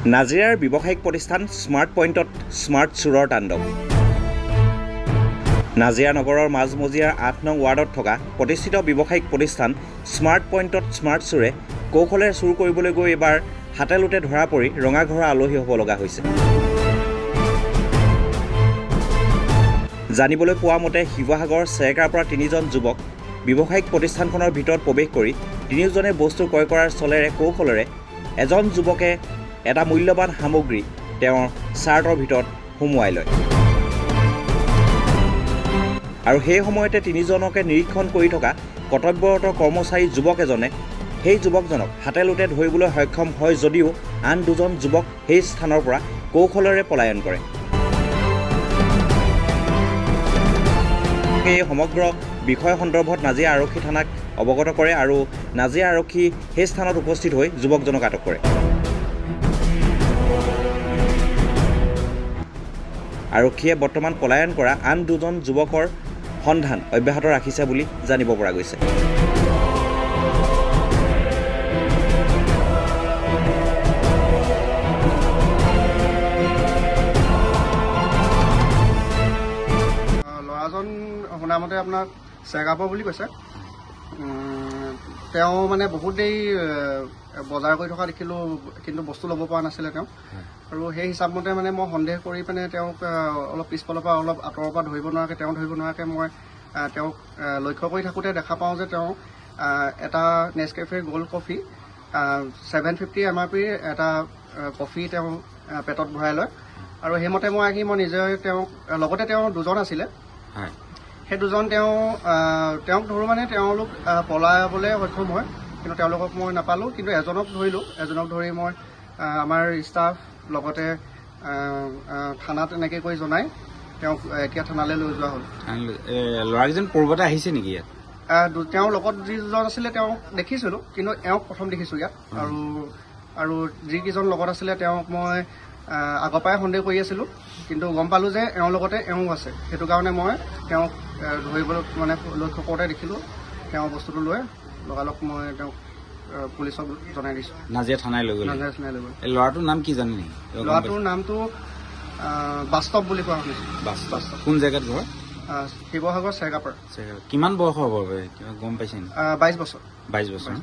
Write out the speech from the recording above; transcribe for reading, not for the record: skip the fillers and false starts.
নাজিৰাৰ ব্যৱসায়িক প্ৰতিষ্ঠান স্মাৰ্ট পইণ্টত স্মাৰ্ট চোৰৰ তাণ্ডৱ। নাজিৰা নগৰৰ মাজমজিয়াৰ ৮ নং ৱাৰ্ডত থকা প্ৰতিষ্ঠিত ব্যৱসায়িক প্ৰতিষ্ঠান স্মাৰ্ট পইণ্টত স্মাৰ্ট চোৰে কৌশলেৰে চুৰ কৰিবলৈ গৈ এবাৰ হাতে লোটে ধৰা পৰি ৰঙাঘৰা আলহী হ'ব লগা হৈছে। জানিবলৈ পোৱা মতে শিৱসাগৰ চেৰেকাৰ পৰা 3জন যুৱক ব্যৱসায়িক প্ৰতিষ্ঠানখনৰ ভিতৰত প্ৰৱেশ কৰি 3জনে বস্তু ক্ৰয় কৰাৰ চলেৰে কৌশলেৰে এজন যুৱকে এটা মূল্যৱান সামগ্ৰী তেওঁৰ চাৰ্টৰ ভিতৰত সুমুৱাই লয় আৰু সেই সময়তে 3জনকে নিৰীক্ষণ কৰি থকা কৰ্তব্যৰত কৰ্মচাৰী যুৱক এজনে সেই যুৱকজনক হাতে লোটে ধৰিবলৈ সক্ষম হয় যদিও আন 2জন যুৱক সেই স্থানৰ পৰা কৌশলেৰে পলায়ন কৰে। এই সমগ্ৰ বিষয় সন্দৰ্ভত নাজিৰা আৰক্ষী থানাক অৱগত কৰে আৰু নাজিৰা আৰক্ষী সেই স্থানত উপস্থিত হৈ যুৱকজনক আটক কৰে। আৰক্ষীয়ে বৰ্তমান পলায়ন কৰা আন 2জন যুৱকৰ সন্ধান অব্যাহত ৰাখিছে বুলি জানিব পৰা গৈছে। ল'ৰাজন শুনামতে আপোনাক চেগাপৰ বুলি কৈছে। তেওঁ মানে বহুত দেৰি বজাৰ কৰি থকা দেখিলোঁ, কিন্তু বস্তু ল'ব পৰা নাছিলে তেওঁ। আৰু সেই হিচাপমতে মানে মই সন্দেহ কৰি পিনে তেওঁক অলপ পিছফালৰ পৰা অলপ আঁতৰৰ পৰা ধৰিব নোৱাৰাকৈ মই তেওঁক লক্ষ্য কৰি থাকোঁতে দেখা পাওঁ যে তেওঁ এটা নেছকেফে গ'ল্ড কফি 750 MRP এটা কফি তেওঁ পেটত ভৰাই লয়। আৰু সেইমতে মই নিজে তেওঁক লগতে তেওঁ 2জন আছিলে। সেই 2জন তেওঁক ধৰোঁ মানে তেওঁলোক পলাবলৈ সক্ষম হয়, কিন্তু তেওঁলোকক মই নাপালোঁ। কিন্তু এজনক ধৰি মই আমাৰ ষ্টাফ লগতে থানাত এনেকৈ কৰি জনাই তেওঁক এতিয়া থানালৈ লৈ যোৱা হ'ল। ল'ৰাকেইজন পূৰ্বতে আহিছে নেকি ইয়াত? তেওঁৰ লগত যিজন আছিলে তেওঁক দেখিছিলোঁ, কিন্তু এওঁক প্ৰথম দেখিছোঁ ইয়াত। আৰু যিকেইজন লগত আছিলে তেওঁক মই আগৰ পৰাই সন্দেহ কৰি আছিলোঁ, কিন্তু গম পালোঁ যে এওঁৰ লগতে এওঁ আছে। সেইটো কাৰণে মই তেওঁক ধৰিবলৈ মানে লক্ষ্য কৰোঁতে দেখিলোঁ তেওঁ বস্তুটো লৈ লগালগ মই তেওঁক পুলিচক জনাই দিছোঁ। নাজিৰা থানালৈ লৈ গ'ল। ল'ৰাটোৰ নাম কি জানে নেকি? ল'ৰাটোৰ নামটো বাস্তৱ বুলি কোৱা শুনিছোঁ। বাস্তৱ কোন জেগাত ঘৰ? শিৱসাগৰ চেৰেকাপাৰ। কিমান বয়স হ'ব গম পাইছে নেকি? 22 বছৰ। 22 বছৰ।